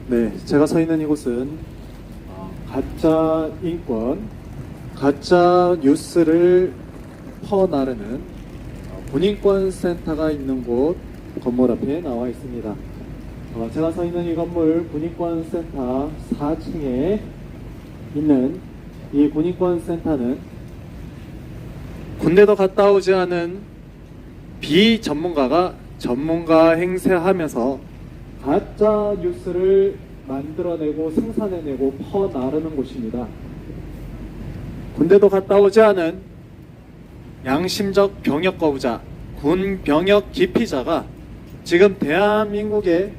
네, 제가 서 있는 이곳은 가짜 인권, 가짜 뉴스를 퍼나르는 군인권 센터가 있는 곳 건물 앞에 나와 있습니다. 제가 서 있는 이 건물 군인권 센터 4층에 있는 이 군인권 센터는 군대도 갔다 오지 않은 비전문가가 전문가 행세하면서 가짜 뉴스를 만들어내고 생산해내고 퍼나르는 곳입니다. 군대도 갔다 오지 않은 양심적 병역 거부자, 군 병역 기피자가 지금 대한민국의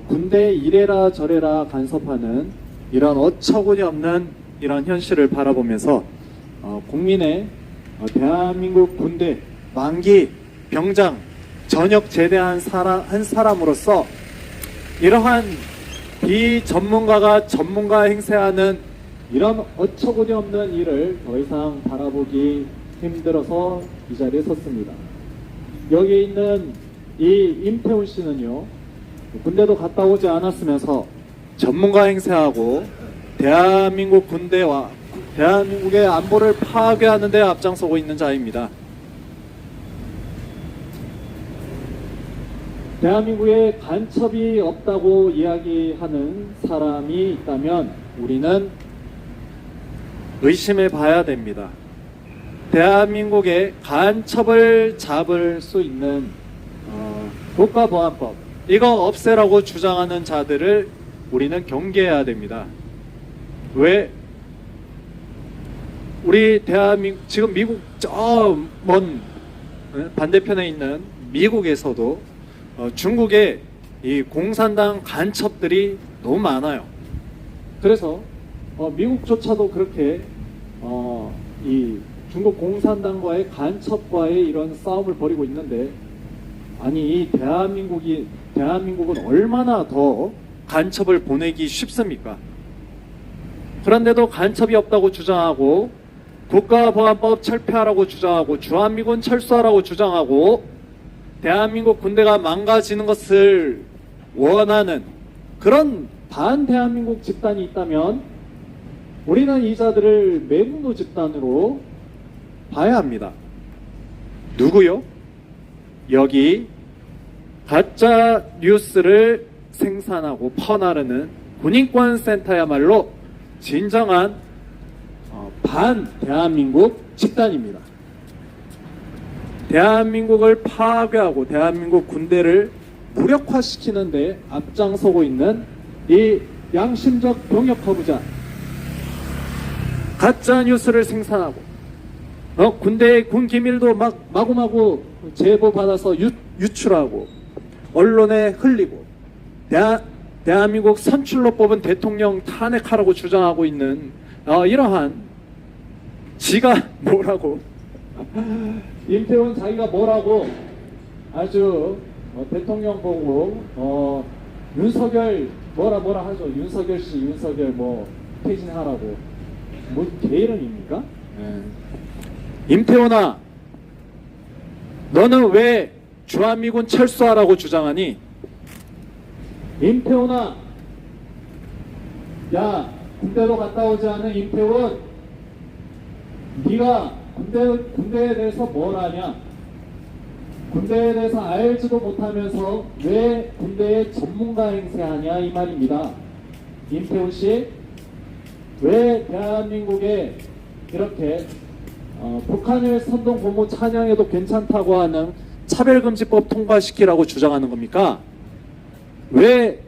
군대 이래라 저래라 간섭하는 이런 어처구니 없는 이런 현실을 바라보면서 국민의 대한민국 군대 만기 병장 전역 제대한 한 사람으로서 이러한 비전문가가 전문가 행세하는 이런 어처구니 없는 일을 더 이상 바라보기 힘들어서 이 자리에 섰습니다. 여기 있는 이 임태훈 씨는요, 군대도 갔다 오지 않았으면서 전문가 행세하고 대한민국 군대와 대한민국의 안보를 파괴하는 데 앞장서고 있는 자입니다. 대한민국에 간첩이 없다고 이야기하는 사람이 있다면 우리는 의심해 봐야 됩니다. 대한민국의 간첩을 잡을 수 있는 국가보안법, 이거 없애라고 주장하는 자들을 우리는 경계해야 됩니다. 왜? 우리 대한민국, 지금 미국 저 먼 반대편에 있는 미국에서도 중국의 이 공산당 간첩들이 너무 많아요. 그래서 미국조차도 그렇게 이 중국 공산당과의 간첩과의 이런 싸움을 벌이고 있는데, 아니 이 대한민국은 얼마나 더 간첩을 보내기 쉽습니까? 그런데도 간첩이 없다고 주장하고 국가보안법 철폐하라고 주장하고 주한미군 철수하라고 주장하고 대한민국 군대가 망가지는 것을 원하는 그런 반대한민국 집단이 있다면 우리는 이 자들을 매국노 집단으로 봐야 합니다. 누구요? 여기 가짜 뉴스를 생산하고 퍼나르는 군인권 센터야말로 진정한 반대한민국 집단입니다. 대한민국을 파괴하고 대한민국 군대를 무력화시키는데 앞장서고 있는 이 양심적 병역 거부자, 가짜 뉴스를 생산하고 군대의 군 기밀도 마구마구 제보 받아서 유출하고 언론에 흘리고 대한민국 선출로 뽑은 대통령 탄핵하라고 주장하고 있는 이러한 지가 뭐라고 임태훈 자기가 뭐라고 아주 대통령 보고 윤석열 뭐라 하죠. 윤석열 씨, 윤석열 뭐 퇴진하라고. 뭐 개 이름입니까? 임태훈아, 너는 왜 주한미군 철수하라고 주장하니? 임태훈아, 야, 군대도 갔다 오지 않은 임태훈, 네가 군대에 대해서 뭘 아냐? 군대에 대해서 알지도 못하면서 왜 군대의 전문가 행세하냐 이 말입니다. 임태훈 씨, 왜 대한민국에 이렇게 북한을 선동 고모 찬양해도 괜찮다고 하는 차별금지법 통과시키라고 주장하는 겁니까? 왜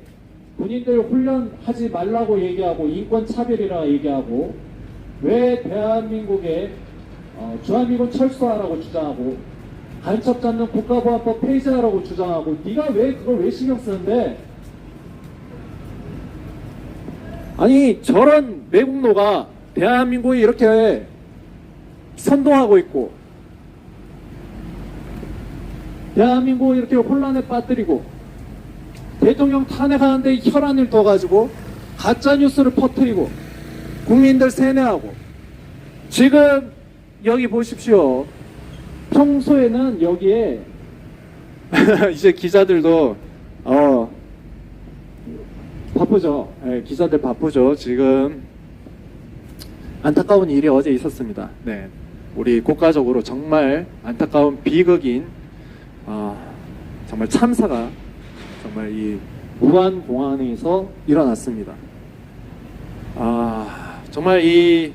군인들 훈련하지 말라고 얘기하고 인권차별이라 얘기하고 왜 대한민국에 주한미군 철수하라고 주장하고 간첩 잡는 국가보안법 폐지하라고 주장하고 네가 왜 그걸 왜 신경 쓰는데? 아니 저런 매국노가 대한민국이 이렇게 선동하고 있고 대한민국을 이렇게 혼란에 빠뜨리고 대통령 탄핵하는데 혈안을 둬가지고 가짜뉴스를 퍼뜨리고 국민들 세뇌하고 지금 여기 보십시오. 평소에는 여기에 이제 기자들도 바쁘죠. 예, 기자들 바쁘죠. 지금 안타까운 일이 어제 있었습니다. 네, 우리 국가적으로 정말 안타까운 비극인 정말 참사가 정말 이 무안공항에서 일어났습니다. 정말 이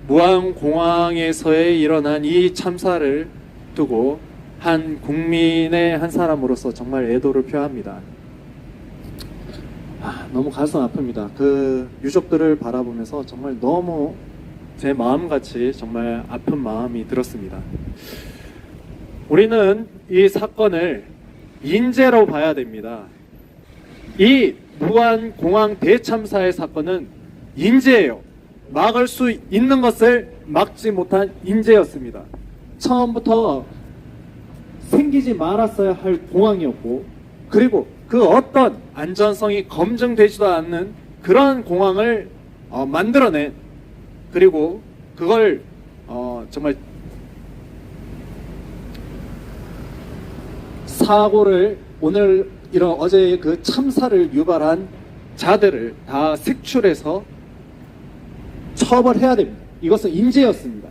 무안공항에서의 일어난 이 참사를 두고 한 국민의 한 사람으로서 정말 애도를 표합니다. 너무 가슴 아픕니다. 그 유족들을 바라보면서 정말 너무 제 마음같이 정말 아픈 마음이 들었습니다. 우리는 이 사건을 인재로 봐야 됩니다. 이 무안공항 대참사의 사건은 인재예요. 막을 수 있는 것을 막지 못한 인재였습니다. 처음부터 생기지 말았어야 할 공항이었고, 그리고 그 어떤 안전성이 검증되지도 않는 그런 공항을 만들어낸, 그리고 그걸 정말 사고를 오늘 이런 어제의 그 참사를 유발한 자들을 다 색출해서 처벌해야 됩니다. 이것은 인재였습니다.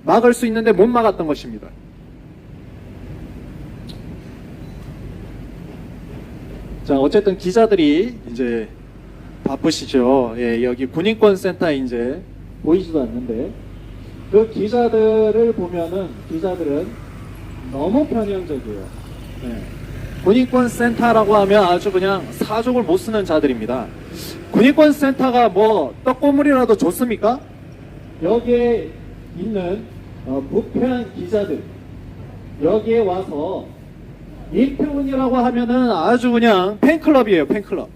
막을 수 있는데 못 막았던 것입니다. 자, 어쨌든 기자들이 이제 바쁘시죠. 예, 여기 군인권센터 이제 보이지도 않는데, 그 기자들을 보면은 기자들은 너무 편향적이에요. 네. 군인권센터라고 하면 아주 그냥 사족을 못 쓰는 자들입니다. 군인권센터가 뭐 떡고물이라도 좋습니까? 여기에 있는 부패한 기자들, 여기에 와서 임태훈이라고 하면은 아주 그냥 팬클럽이에요. 팬클럽.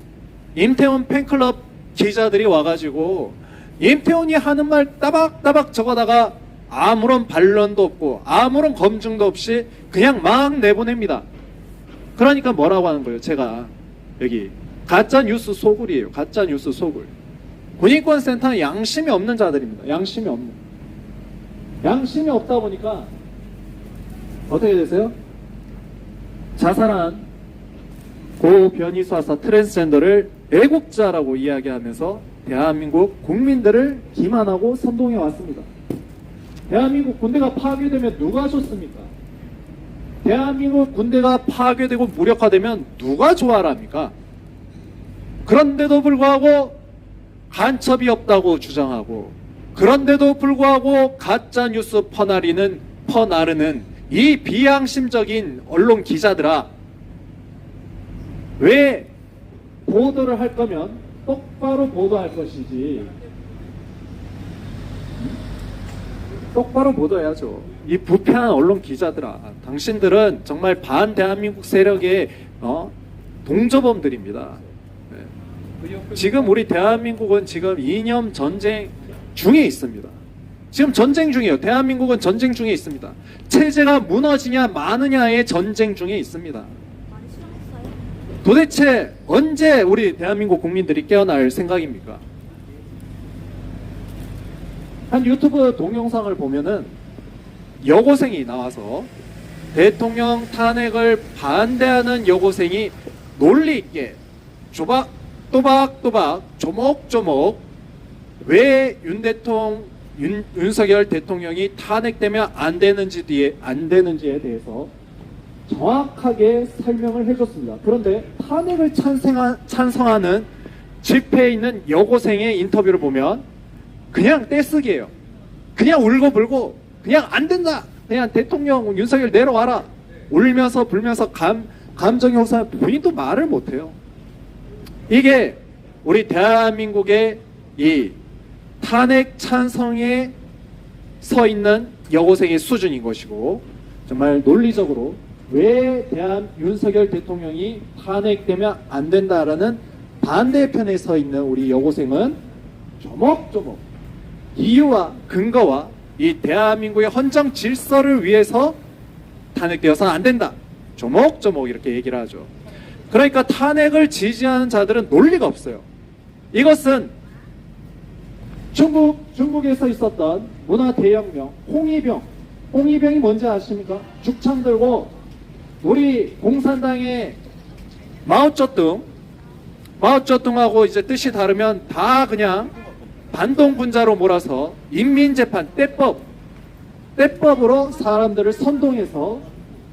임태훈 팬클럽 기자들이 와가지고 임태훈이 하는 말 따박따박 적어다가 아무런 반론도 없고 아무런 검증도 없이 그냥 막 내보냅니다. 그러니까 뭐라고 하는 거예요? 제가 여기 가짜 뉴스 소굴이에요. 가짜 뉴스 소굴. 군인권센터는 양심이 없는 자들입니다. 양심이 없다 보니까 어떻게 되세요? 자살한 고 변희수하사 트랜스젠더를 애국자라고 이야기하면서 대한민국 국민들을 기만하고 선동해 왔습니다. 대한민국 군대가 파괴되면 누가 좋습니까? 대한민국 군대가 파괴되고 무력화되면 누가 좋아합니까? 그런데도 불구하고 간첩이 없다고 주장하고, 그런데도 불구하고 가짜 뉴스 퍼나르는 이 비양심적인 언론 기자들아, 왜 보도를 할 거면 똑바로 보도할 것이지, 똑바로 보도해야죠. 이 부패한 언론 기자들아, 당신들은 정말 반대한민국 세력의 동조범들입니다. 네. 지금 우리 대한민국은 지금 이념 전쟁 중에 있습니다. 지금 전쟁 중이에요. 대한민국은 전쟁 중에 있습니다. 체제가 무너지냐 마느냐의 전쟁 중에 있습니다. 도대체 언제 우리 대한민국 국민들이 깨어날 생각입니까? 한 유튜브 동영상을 보면은 여고생이 나와서 대통령 탄핵을 반대하는 여고생이 논리 있게 또박또박 조목조목 왜 윤석열 대통령이 탄핵되면 안 되는지에 대해서 정확하게 설명을 해줬습니다. 그런데 탄핵을 찬성하는 집회에 있는 여고생의 인터뷰를 보면 그냥 떼쓰기예요. 그냥 울고불고 그냥 안 된다. 그냥 대통령 윤석열 내려와라. 울면서 불면서 감정이 호소한 본인도 말을 못해요. 이게 우리 대한민국의 이 탄핵 찬성에 서 있는 여고생의 수준인 것이고, 정말 논리적으로 왜 윤석열 대통령이 탄핵되면 안 된다라는 반대편에 서 있는 우리 여고생은 조목조목 이유와 근거와 이 대한민국의 헌정 질서를 위해서 탄핵되어서는 안 된다. 조목조목 이렇게 얘기를 하죠. 그러니까 탄핵을 지지하는 자들은 논리가 없어요. 이것은 중국에서 있었던 문화 대혁명, 홍위병이 뭔지 아십니까? 죽창 들고 우리 공산당의 마오쩌둥 마오쩌둥하고 이제 뜻이 다르면 다 그냥 반동분자로 몰아서 인민재판, 때법으로 사람들을 선동해서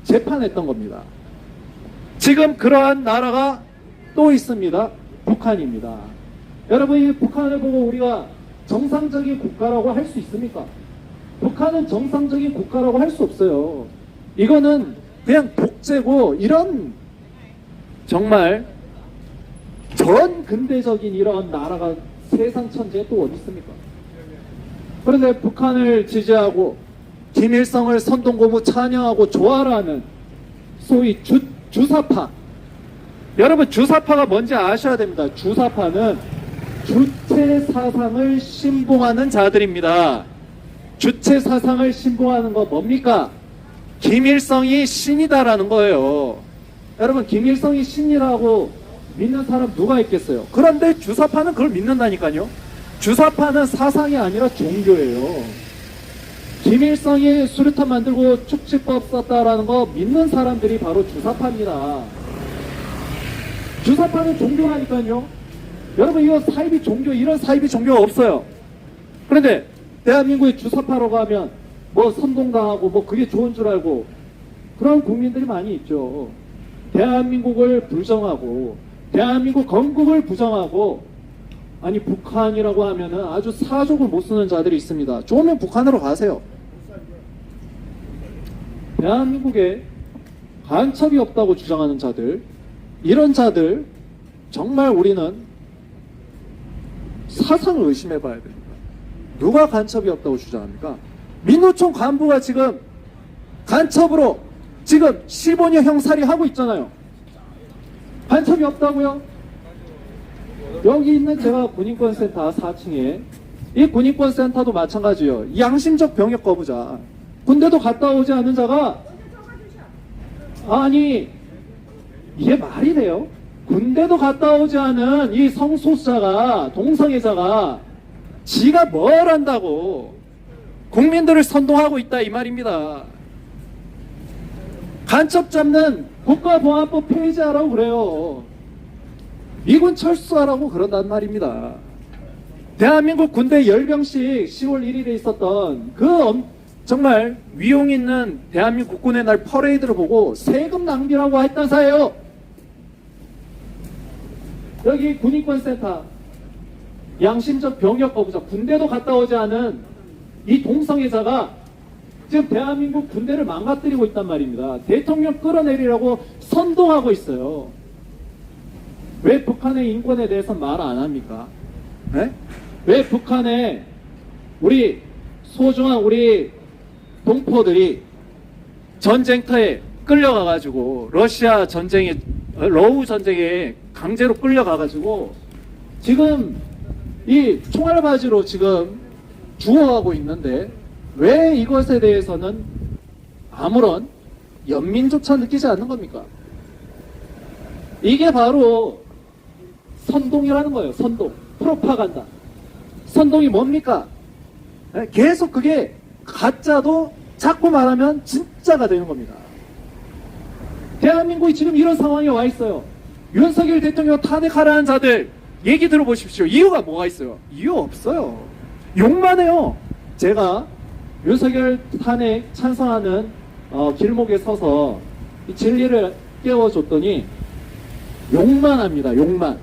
재판했던 겁니다. 지금 그러한 나라가 또 있습니다. 북한입니다. 여러분, 이 북한을 보고 우리가 정상적인 국가라고 할 수 있습니까? 북한은 정상적인 국가라고 할 수 없어요. 이거는 그냥 독재고, 이런 정말 전 근대적인 이런 나라가 세상 천지에 또 어디 있습니까? 그런데 북한을 지지하고 김일성을 선동고무 찬양하고 좋아라는 소위 주사파. 여러분, 주사파가 뭔지 아셔야 됩니다. 주사파는 주체 사상을 신봉하는 자들입니다. 주체 사상을 신봉하는 거 뭡니까? 김일성이 신이다라는 거예요. 여러분, 김일성이 신이라고 믿는 사람 누가 있겠어요? 그런데 주사파는 그걸 믿는다니까요. 주사파는 사상이 아니라 종교예요. 김일성이 수류탄 만들고 축지법 썼다라는 거 믿는 사람들이 바로 주사파입니다. 주사파는 종교라니까요. 여러분, 이거 사이비 종교, 이런 사이비 종교가 없어요. 그런데 대한민국의 주사파라고 하면 뭐 선동당하고 뭐 그게 좋은 줄 알고 그런 국민들이 많이 있죠. 대한민국을 부정하고 대한민국 건국을 부정하고, 아니 북한이라고 하면은 아주 사족을 못 쓰는 자들이 있습니다. 좋으면 북한으로 가세요. 대한민국에 간첩이 없다고 주장하는 자들, 이런 자들 정말 우리는 사상을 의심해 봐야 됩니다. 누가 간첩이 없다고 주장합니까? 민노총 간부가 지금 간첩으로 지금 15년 형살이 하고 있잖아요. 간첩이 없다고요? 여기 있는 제가 군인권센터 4층에, 이 군인권센터도 마찬가지예요. 양심적 병역 거부자, 군대도 갔다 오지 않은 자가, 아니 이게 말이 돼요? 군대도 갔다 오지 않은 이 성소수자가, 동성애자가 지가 뭘 한다고 국민들을 선동하고 있다, 이 말입니다. 간첩 잡는 국가보안법 폐지하라고 그래요. 미군 철수하라고 그런단 말입니다. 대한민국 군대 열병식 10월 1일에 있었던 그 정말 위용 있는 대한민국 국군의 날 퍼레이드를 보고 세금 낭비라고 했던 사예요. 여기 군인권센터, 양심적 병역 거부자, 군대도 갔다 오지 않은 이 동성애자가 지금 대한민국 군대를 망가뜨리고 있단 말입니다. 대통령 끌어내리라고 선동하고 있어요. 왜 북한의 인권에 대해서 말 안 합니까? 네? 왜 북한에 우리 소중한 우리 동포들이 전쟁터에 끌려가가지고 러시아 전쟁에, 러우 전쟁에 강제로 끌려가가지고 지금 이 총알바지로 지금 죽어가고 있는데 왜 이것에 대해서는 아무런 연민조차 느끼지 않는 겁니까? 이게 바로 선동이라는 거예요. 선동, 프로파간다. 선동이 뭡니까? 계속 그게 가짜도 자꾸 말하면 진짜가 되는 겁니다. 대한민국이 지금 이런 상황에 와 있어요. 윤석열 대통령 탄핵하라는 자들 얘기 들어보십시오. 이유가 뭐가 있어요? 이유 없어요. 욕만 해요. 제가 윤석열 탄핵 찬성하는 길목에 서서 이 진리를 깨워줬더니 욕만 합니다. 욕만.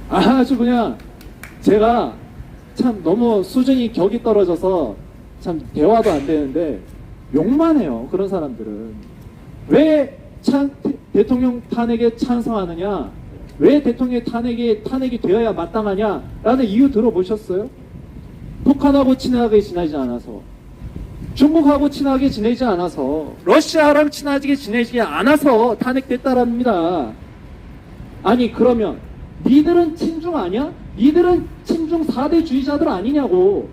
아주 그냥 제가 참 너무 수준이 격이 떨어져서 참 대화도 안 되는데 욕만 해요. 그런 사람들은. 왜 대통령 탄핵에 찬성하느냐, 왜 대통령 탄핵이 되어야 마땅하냐 라는 이유 들어보셨어요? 북한하고 친하게 지내지 않아서, 중국하고 친하게 지내지 않아서, 러시아랑 친하게 지내지 않아서 탄핵됐다랍니다. 아니 그러면 니들은 친중 아니야? 니들은 친중 4대주의자들 아니냐고.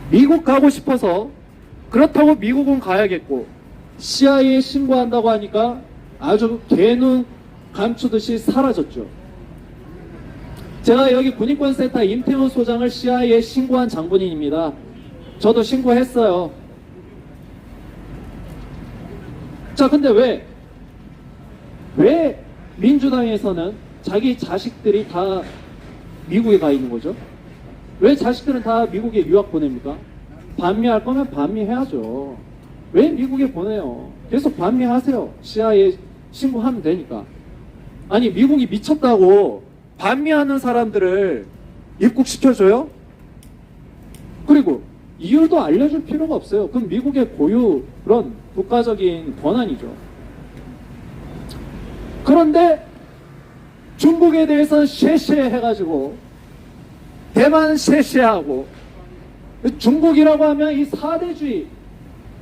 미국 가고 싶어서 그렇다고 미국은 가야겠고, CIA에 신고한다고 하니까 아주 개눈 감추듯이 사라졌죠. 제가 여기 군인권센터 임태훈 소장을 CIA에 신고한 장본인입니다. 저도 신고했어요. 자, 근데 왜 민주당에서는 자기 자식들이 다 미국에 가 있는 거죠. 왜 자식들은 다 미국에 유학 보냅니까? 반미할 거면 반미해야죠. 왜 미국에 보내요? 계속 반미하세요. CIA 신고하면 되니까. 아니 미국이 미쳤다고 반미하는 사람들을 입국시켜줘요? 그리고 이유도 알려줄 필요가 없어요. 그럼 미국의 고유 그런 국가적인 권한이죠. 그런데 중국에 대해서는 쉐쉐 해가지고 대만은 쉐쉐하고 중국이라고 하면 이 사대주의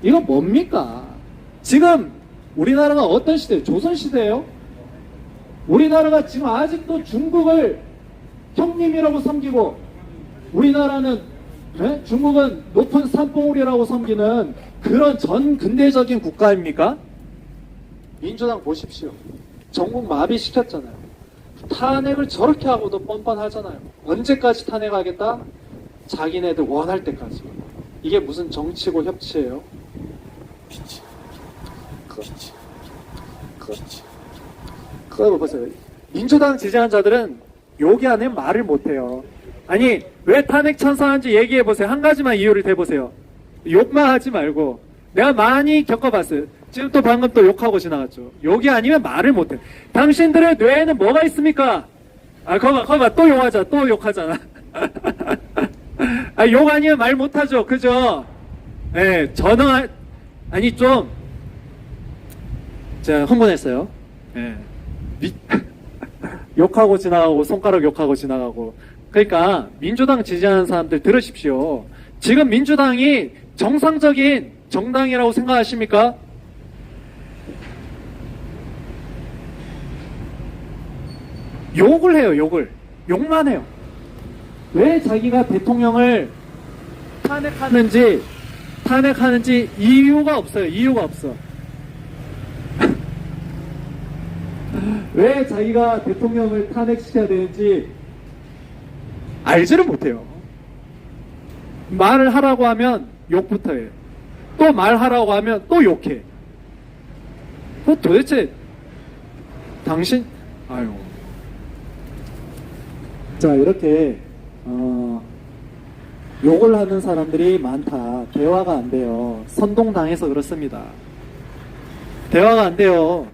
이거 뭡니까? 지금 우리나라가 어떤 시대예요? 조선시대예요? 우리나라가 지금 아직도 중국을 형님이라고 섬기고 우리나라는 중국은 높은 산봉우리라고 섬기는 그런 전 근대적인 국가입니까? 민주당 보십시오. 전국 마비시켰잖아요. 탄핵을 저렇게 하고도 뻔뻔하잖아요. 언제까지 탄핵하겠다? 자기네들 원할 때까지. 이게 무슨 정치고 협치예요? 그거 보세요. 민주당 지지하는 자들은 여기 안에 말을 못해요. 아니 왜 탄핵 찬성하는지 얘기해보세요. 한 가지만 이유를 대보세요. 욕만 하지 말고. 내가 많이 겪어봤어요. 지금 또 방금 또 욕하고 지나갔죠. 욕이 아니면 말을 못해. 당신들의 뇌에는 뭐가 있습니까? 거봐 또 욕하자. 또 욕하잖아. 욕 아니면 말 못하죠. 그죠? 예, 아니 좀 제가 흥분했어요. 예. 욕하고 지나가고 손가락 욕하고 지나가고. 그러니까 민주당 지지하는 사람들 들으십시오. 지금 민주당이 정상적인 정당이라고 생각하십니까? 욕을 해요. 욕만 해요. 왜 자기가 대통령을 탄핵하는지 이유가 없어요. 이유가 없어. 왜 자기가 대통령을 탄핵시켜야 되는지 알지를 못해요. 말을 하라고 하면 욕부터 해요. 또 말하라고 하면 또 욕해. 도대체 당신 아유. 자 이렇게 욕을 하는 사람들이 많다. 대화가 안 돼요. 선동당해서 그렇습니다. 대화가 안 돼요.